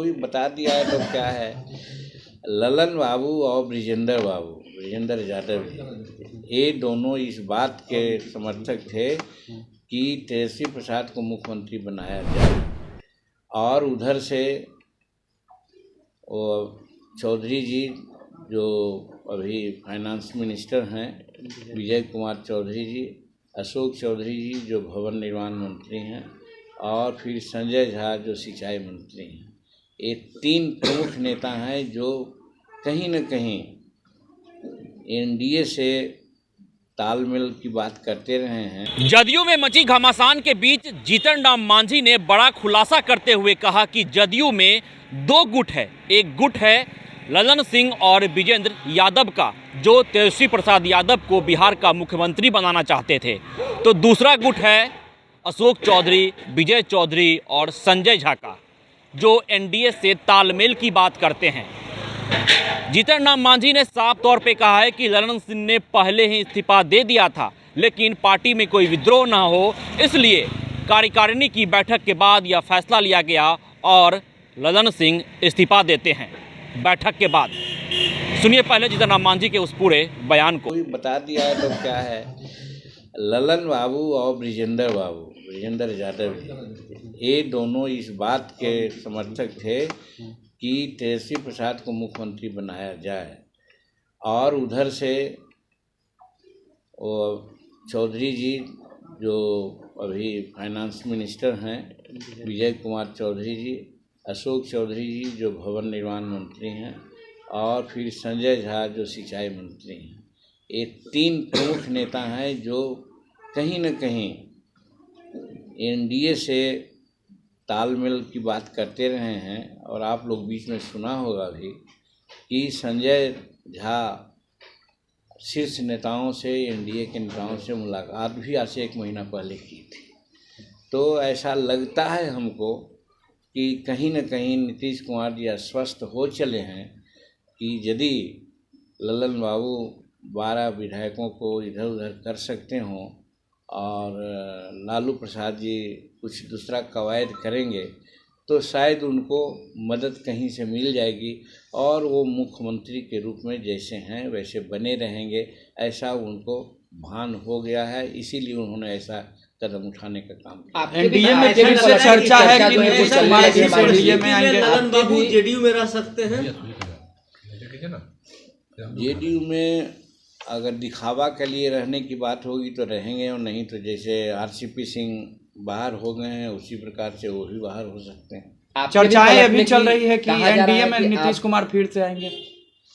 कोई बता दिया है तो क्या है। ललन बाबू और ब्रिजेंद्र यादव ये दोनों इस बात के समर्थक थे कि तेजस्वी प्रसाद को मुख्यमंत्री बनाया जाए, और उधर से वो चौधरी जी जो अभी फाइनेंस मिनिस्टर हैं, विजय कुमार चौधरी जी, अशोक चौधरी जी जो भवन निर्माण मंत्री हैं, और फिर संजय झा जो सिंचाई मंत्री हैं। ये तीन प्रमुख नेता हैं जो कहीं न कहीं एनडीए से तालमेल की बात करते रहे हैं। जदयू में मची घमासान के बीच जीतन राम मांझी ने बड़ा खुलासा करते हुए कहा कि जदयू में दो गुट है। एक गुट है ललन सिंह और विजेंद्र यादव का, जो तेजस्वी प्रसाद यादव को बिहार का मुख्यमंत्री बनाना चाहते थे। तो दूसरा गुट है अशोक चौधरी, विजय चौधरी और संजय झा का, जो एनडीए से तालमेल की बात करते हैं। जीतन राम मांझी ने साफ तौर पे कहा है कि ललन सिंह ने पहले ही इस्तीफा दे दिया था, लेकिन पार्टी में कोई विद्रोह ना हो, इसलिए कार्यकारिणी की बैठक के बाद यह फैसला लिया गया और ललन सिंह इस्तीफा देते हैं बैठक के बाद। सुनिए पहले जीतन राम मांझी के उस पूरे बयान को। कोई बता दिया है तो क्या है। ललन बाबू और ब्रिजेंद्र यादव ये दोनों इस बात के समर्थक थे कि तेजस्वी प्रसाद को मुख्यमंत्री बनाया जाए, और उधर से वो चौधरी जी जो अभी फाइनेंस मिनिस्टर हैं, विजय कुमार चौधरी जी, अशोक चौधरी जी जो भवन निर्माण मंत्री हैं, और फिर संजय झा जो सिंचाई मंत्री हैं। ये तीन प्रमुख नेता हैं जो कहीं न कहीं एनडीए से तालमेल की बात करते रहे हैं। और आप लोग बीच में सुना होगा भी कि संजय झा शीर्ष नेताओं से, एनडीए के नेताओं से मुलाकात भी आज से 1 महीना पहले की थी। तो ऐसा लगता है हमको कि कहीं न कहीं नीतीश कुमार जी आश्वस्त हो चले हैं कि यदि ललन बाबू 12 विधायकों को इधर उधर कर सकते हों और लालू प्रसाद जी कुछ दूसरा कवायद करेंगे, तो शायद उनको मदद कहीं से मिल जाएगी और वो मुख्यमंत्री के रूप में जैसे हैं वैसे बने रहेंगे, ऐसा उनको भान हो गया है। इसीलिए उन्होंने ऐसा कदम उठाने का काम किया। एनडीए में फिर से चर्चा है कि नीतीश कुमार जी एनडीए में आएंगे। ललन बाबू जेडीयू में रह सकते हैं। जेडीयू में अगर दिखावा के लिए रहने की बात होगी तो रहेंगे, और नहीं तो जैसे आरसीपी सिंह बाहर हो गए हैं उसी प्रकार से वो भी बाहर हो सकते हैं। चर्चाएं अभी चल रही है कि एनडीए में नीतीश कुमार फिर से आएंगे।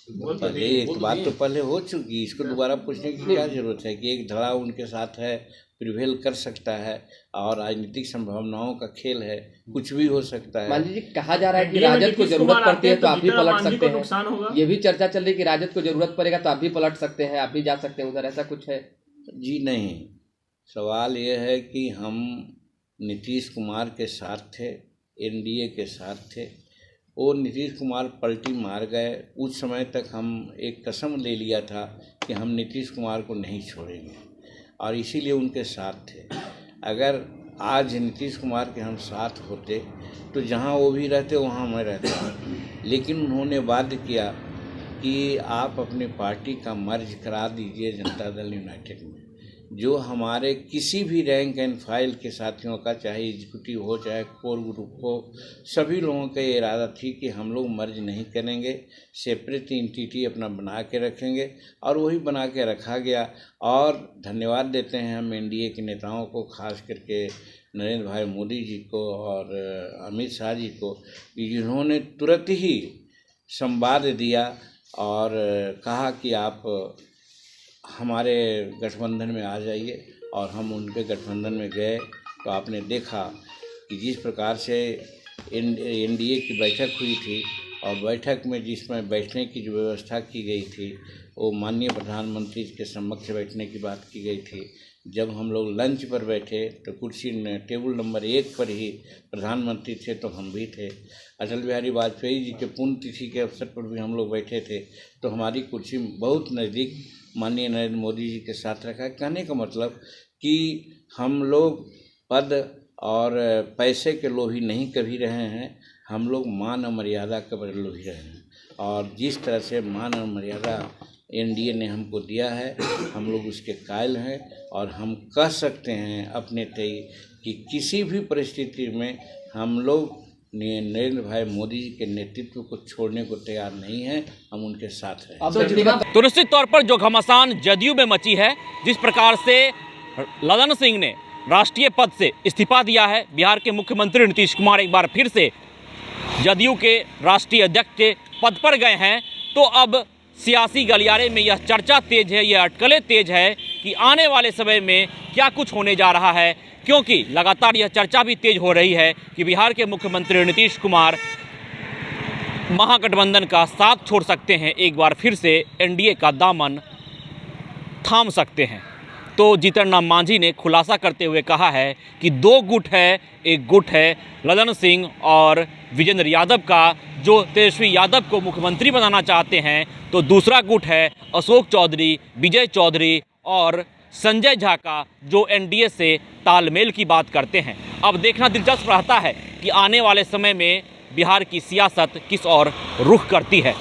पहले एक बात तो पहले हो चुकी, इसको दोबारा पूछने की क्या जरूरत है कि एक धड़ा उनके साथ है, प्रिवेल कर सकता है, और राजनीतिक संभावनाओं का खेल है, कुछ भी हो सकता है। मान लीजिए कहा जा रहा है कि राजद को जरूरत पड़ती है तो आप भी पलट सकते हैं। ये भी चर्चा चल रही है कि राजद को जरूरत पड़ेगा तो आप भी पलट सकते हैं, आप भी जा सकते हैं उधर, ऐसा कुछ है? जी नहीं, सवाल ये है कि हम नीतीश कुमार के साथ थे, एनडीए के साथ थे। वो नीतीश कुमार पलटी मार गए, उस समय तक हम एक कसम ले लिया था कि हम नीतीश कुमार को नहीं छोड़ेंगे, और इसीलिए उनके साथ थे। अगर आज नीतीश कुमार के हम साथ होते तो जहां वो भी रहते वहां मैं रहता, लेकिन उन्होंने वादा किया कि आप अपनी पार्टी का मर्ज करा दीजिए जनता दल यूनाइटेड में। जो हमारे किसी भी रैंक एंड फाइल के साथियों का, चाहे एग्जीक्यूटिव हो चाहे कोर ग्रुप हो, सभी लोगों का ये इरादा थी कि हम लोग मर्ज नहीं करेंगे, सेपरेट एंटिटी अपना बना के रखेंगे, और वही बना के रखा गया। और धन्यवाद देते हैं हम एनडीए के नेताओं को, खास करके नरेंद्र भाई मोदी जी को और अमित शाह जी को, जिन्होंने तुरंत ही संवाद दिया और कहा कि आप हमारे गठबंधन में आ जाइए। और हम उनके गठबंधन में गए तो आपने देखा कि जिस प्रकार से एनडीए की बैठक हुई थी, और बैठक में जिसमें बैठने की जो व्यवस्था की गई थी वो माननीय प्रधानमंत्री के समक्ष बैठने की बात की गई थी। जब हम लोग लंच पर बैठे तो कुर्सी टेबल नंबर 1 पर ही प्रधानमंत्री थे, तो हम भी थे। अटल बिहारी वाजपेयी जी के पुण्यतिथि के अवसर पर भी हम लोग बैठे थे, तो हमारी कुर्सी बहुत नज़दीक माननीय नरेंद्र मोदी जी के साथ रखा है। कहने का मतलब कि हम लोग पद और पैसे के लोभी नहीं कभी रहे हैं। हम लोग मान और मर्यादा के बदले रहे हैं, और जिस तरह से मान और मर्यादा एनडीए ने हमको दिया है हम लोग उसके कायल हैं, और हम कह सकते हैं अपने तय कि किसी भी परिस्थिति में हम लोग नरेंद्र भाई मोदी जी के नेतृत्व को छोड़ने को तैयार नहीं हैं, हम उनके साथ हैं। तो निश्चित तौर पर जो घमासान जदयू में मची है, जिस प्रकार से ललन सिंह ने राष्ट्रीय पद से इस्तीफा दिया है, बिहार के मुख्यमंत्री नीतीश कुमार एक बार फिर से जदयू के राष्ट्रीय अध्यक्ष के पद पर गए हैं, तो अब सियासी गलियारे में यह चर्चा तेज है, यह अटकलें तेज है कि आने वाले समय में क्या कुछ होने जा रहा है, क्योंकि लगातार यह चर्चा भी तेज हो रही है कि बिहार के मुख्यमंत्री नीतीश कुमार महागठबंधन का साथ छोड़ सकते हैं, एक बार फिर से एनडीए का दामन थाम सकते हैं। तो जीतन राम मांझी ने खुलासा करते हुए कहा है कि दो गुट है, एक गुट है ललन सिंह और विजेंद्र यादव का, जो तेजस्वी यादव को मुख्यमंत्री बनाना चाहते हैं, तो दूसरा गुट है अशोक चौधरी, विजय चौधरी और संजय झा का, जो एनडीए से तालमेल की बात करते हैं। अब देखना दिलचस्प रहता है कि आने वाले समय में बिहार की सियासत किस ओर रुख करती है।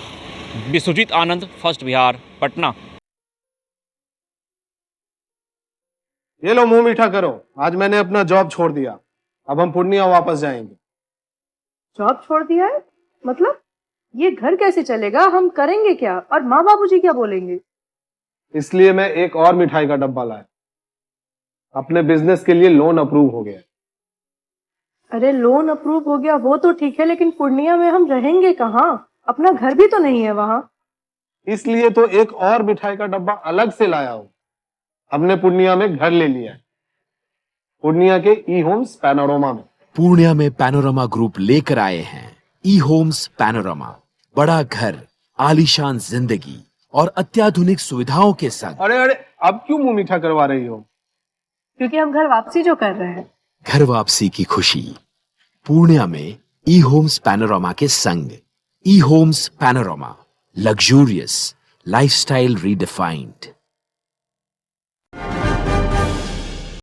विश्वजीत आनंद, फर्स्ट बिहार, पटना। ये लो मुंह मीठा करो, आज मैंने अपना जॉब छोड़ दिया, अब हम पूर्णिया वापस जाएंगे। जॉब छोड़ दिया है? मतलब ये घर कैसे चलेगा, हम करेंगे क्या, और माँ बाबूजी क्या बोलेंगे? इसलिए मैं एक और मिठाई का डब्बा लाया, अपने बिजनेस के लिए लोन अप्रूव हो गया। अरे लोन अप्रूव हो गया वो तो ठीक है, लेकिन पूर्णिया में हम रहेंगे कहाँ? अपना घर भी तो नहीं है वहाँ। इसलिए तो एक और मिठाई का डब्बा अलग से लाया हूँ, हमने पूर्णिया में घर ले लिया है, पूर्णिया के ई होम्स पैनोरमा में। पूर्णिया में पैनोरमा ग्रुप लेकर आए हैं ई होम्स पैनोरमा, बड़ा घर, आलीशान जिंदगी और अत्याधुनिक सुविधाओं के संग। अरे अरे अब क्यों मुंह मीठा करवा रही हो? क्योंकि हम घर वापसी जो कर रहे हैं। घर वापसी की खुशी पूर्णिया में ई होम्स पैनोरमा के संग। ई homes panorama, luxurious lifestyle redefined.